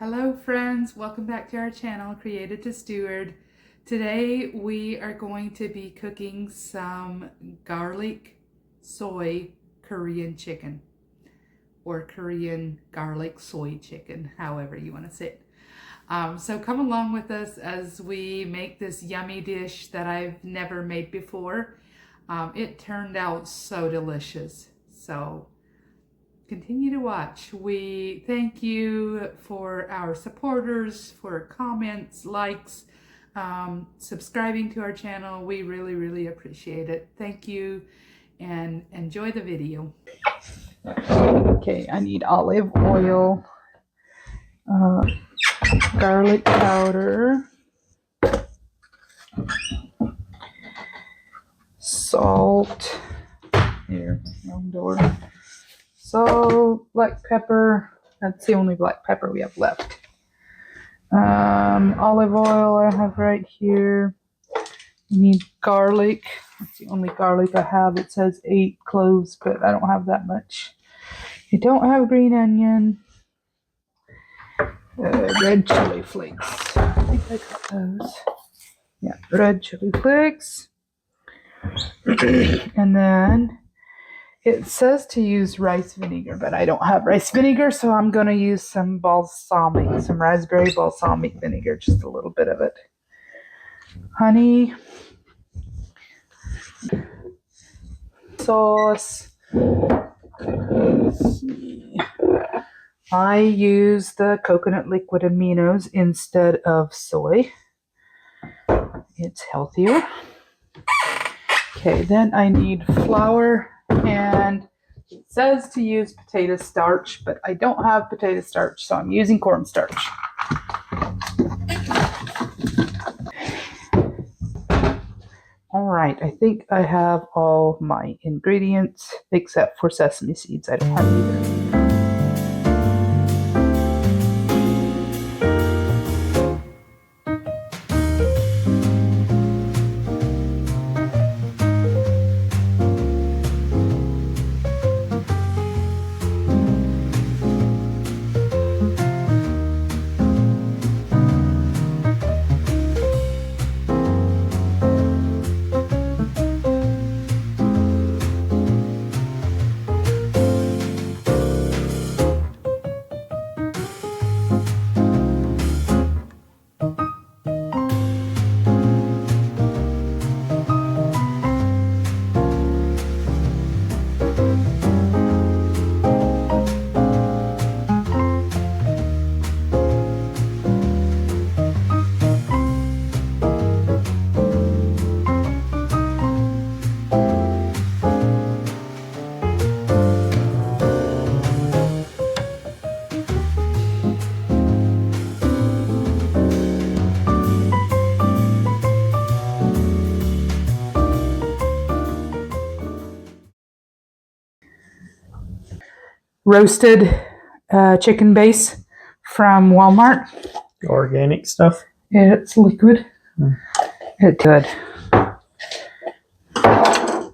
Hello friends, welcome back to our channel, Created to Steward. Today we are going to be cooking some garlic soy Korean chicken, or Korean garlic soy chicken, however you want to say it. So come along with us as we make this yummy dish that I've never made before. It turned out so delicious. So continue to watch. We thank you for our supporters, for comments, likes, subscribing to our channel. We really appreciate it. Thank you and enjoy the video. Okay, I need olive oil, garlic powder, salt, here, wrong door. Salt, black pepper, that's the only black pepper we have left. Olive oil I have right here. You need garlic, that's the only garlic I have. It says 8 cloves, but I don't have that much. You don't have green onion. Red chili flakes, I think I got those. Yeah, red chili flakes. And then it says to use rice vinegar, but I don't have rice vinegar, so I'm going to use some raspberry balsamic vinegar, just a little bit of it. Honey. Sauce. Let's see. I use the coconut liquid aminos instead of soy. It's healthier. Okay, then I need flour, and it says to use potato starch, but I don't have potato starch, so I'm using cornstarch. All right, I think I have all my ingredients except for sesame seeds. I don't have either. Roasted chicken base from Walmart. Organic stuff. It's liquid. It's good.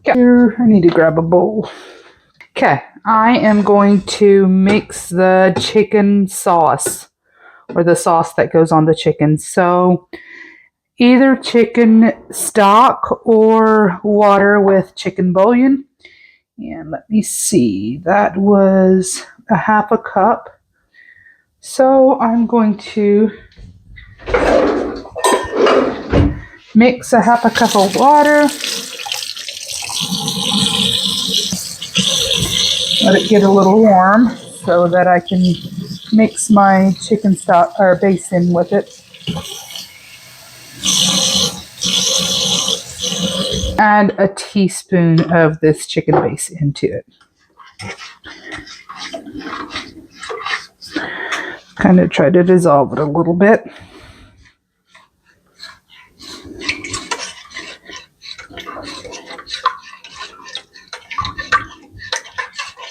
Here, I need to grab a bowl. Okay, I am going to mix the chicken sauce, or the sauce that goes on the chicken. So either chicken stock or water with chicken bouillon. And let me see, that was a half a cup. So I'm going to mix a half a cup of water. Let it get a little warm so that I can mix my chicken stock or base in with it. Add a teaspoon of this chicken base into it. Kind of try to dissolve it a little bit.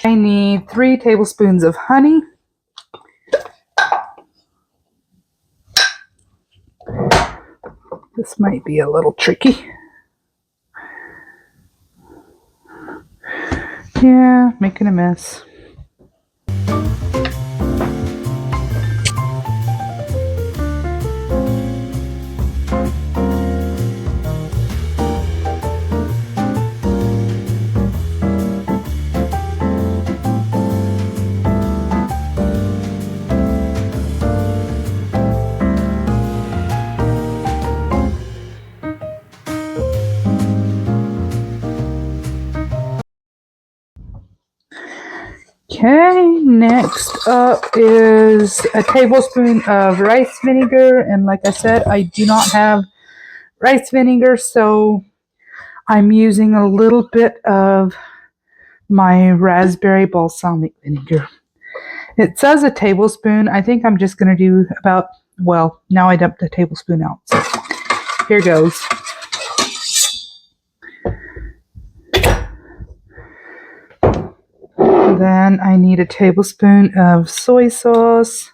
I need 3 tablespoons of honey. This might be a little tricky. Yeah, making a mess. Okay, next up is a tablespoon of rice vinegar. And like I said, I do not have rice vinegar, so I'm using a little bit of my raspberry balsamic vinegar. It says a tablespoon. I think I'm just going to do about, well, now I dumped a tablespoon out. So here goes. Then I need a tablespoon of soy sauce.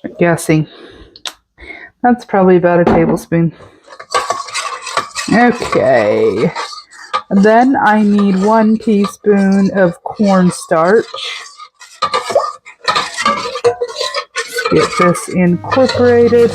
I'm guessing. That's probably about a tablespoon. Okay. Then I need 1 teaspoon of cornstarch. Get this incorporated.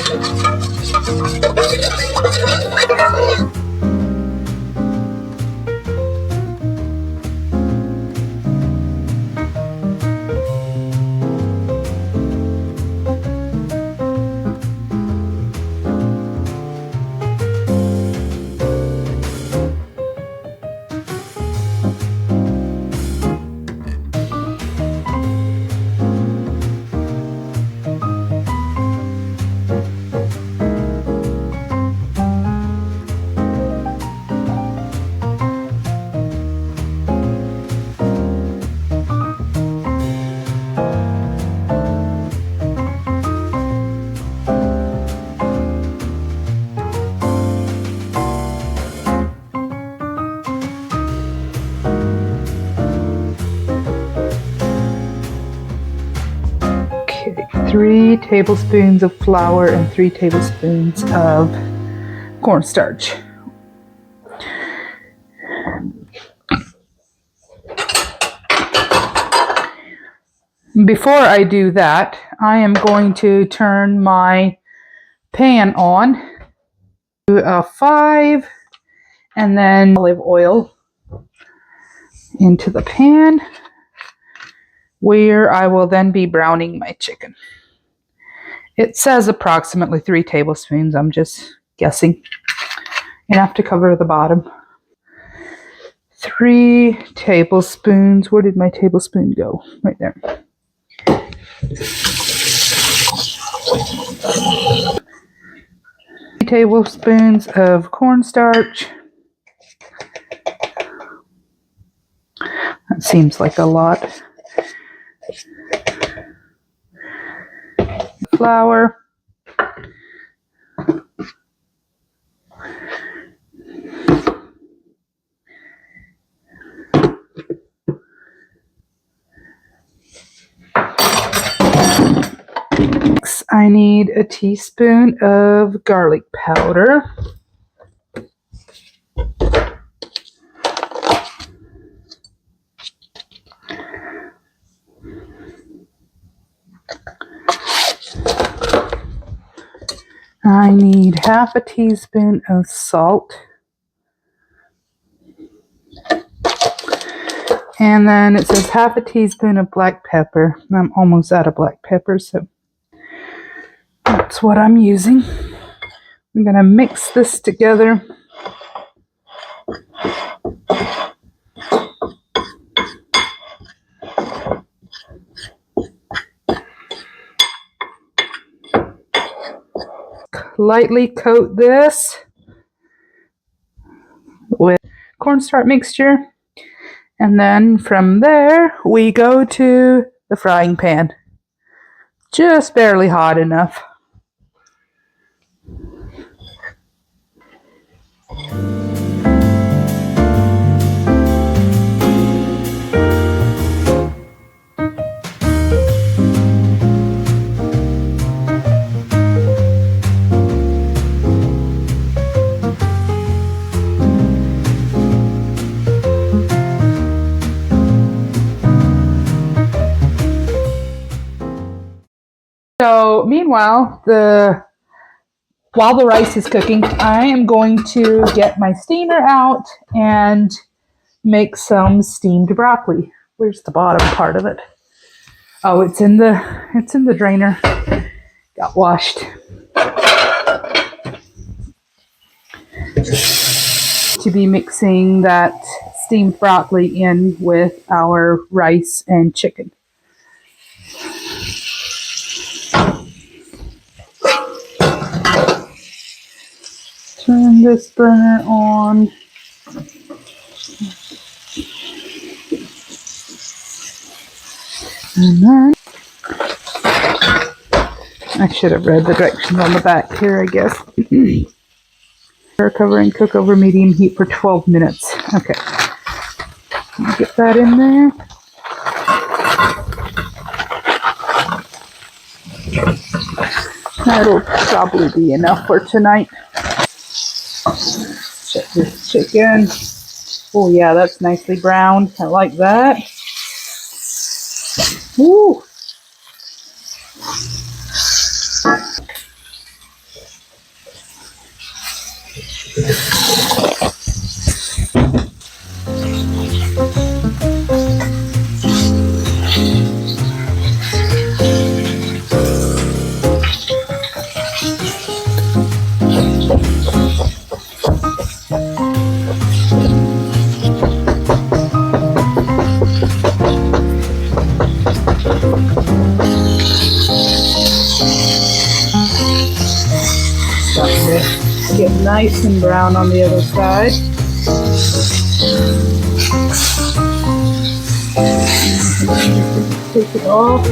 Okay, 3 tablespoons of flour and 3 tablespoons of cornstarch. Before I do that, I am going to turn my pan on to a 5 and then olive oil into the pan, where I will then be browning my chicken. It says approximately 3 tablespoons. I'm just guessing. Enough to cover the bottom. 3 tablespoons. Where did my tablespoon go? Right there. 3 tablespoons of cornstarch. That seems like a lot. Flour. Next, I need a teaspoon of garlic powder. I need half a teaspoon of salt. And then it says half a teaspoon of black pepper. I'm almost out of black pepper, so that's what I'm using. I'm going to mix this together. Lightly coat this with cornstarch mixture. And then from there, we go to the frying pan. Just barely hot enough. So meanwhile, while the rice is cooking, I am going to get my steamer out and make some steamed broccoli. Where's the bottom part of it? Oh, it's in the drainer. got washed. To be mixing that steamed broccoli in with our rice and chicken. Turn this burner on. And then I should have read the directions on the back here, I guess. Cover and cook over medium heat for 12 minutes. Okay. Get that in there. That'll probably be enough for tonight. Check this chicken. Oh yeah, that's nicely browned. I like that. Woo! Get nice and brown on the other side. Take it off.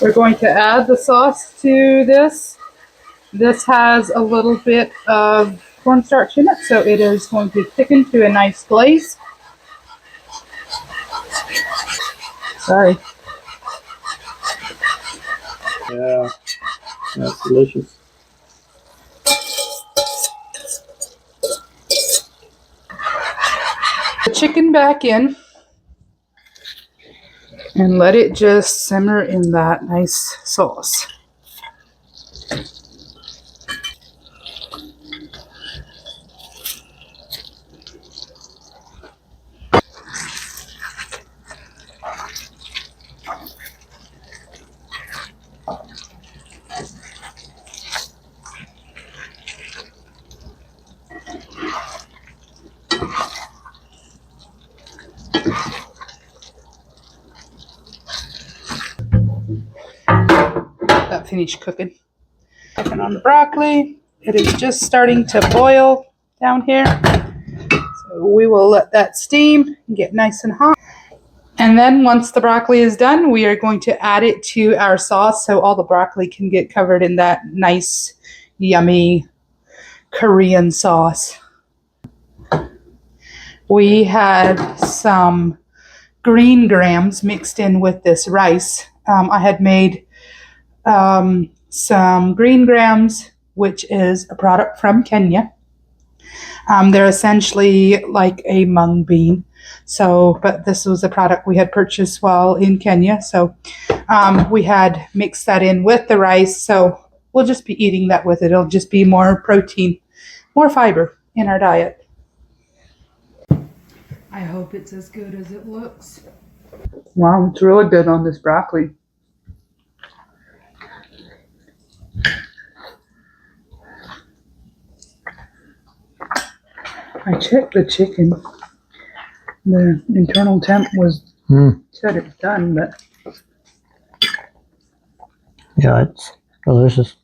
We're going to add the sauce to this. This has a little bit of cornstarch in it, so it is going to thicken to a nice glaze. Sorry. Yeah, that's delicious. The chicken back in and let it just simmer in that nice sauce. That finished cooking. Cooking on the broccoli. It is just starting to boil down here. So we will let that steam and get nice and hot. And then once the broccoli is done, we are going to add it to our sauce so all the broccoli can get covered in that nice, yummy Korean sauce. We had some green grams mixed in with this rice. I had made some green grams, which is a product from Kenya. They're essentially like a mung bean. So, but this was a product we had purchased while in Kenya. So we had mixed that in with the rice. So we'll just be eating that with it. It'll just be more protein, more fiber in our diet. I hope it's as good as it looks. Wow, it's really good on this broccoli. I checked the chicken. The internal temp was said it's done, but yeah, it's delicious.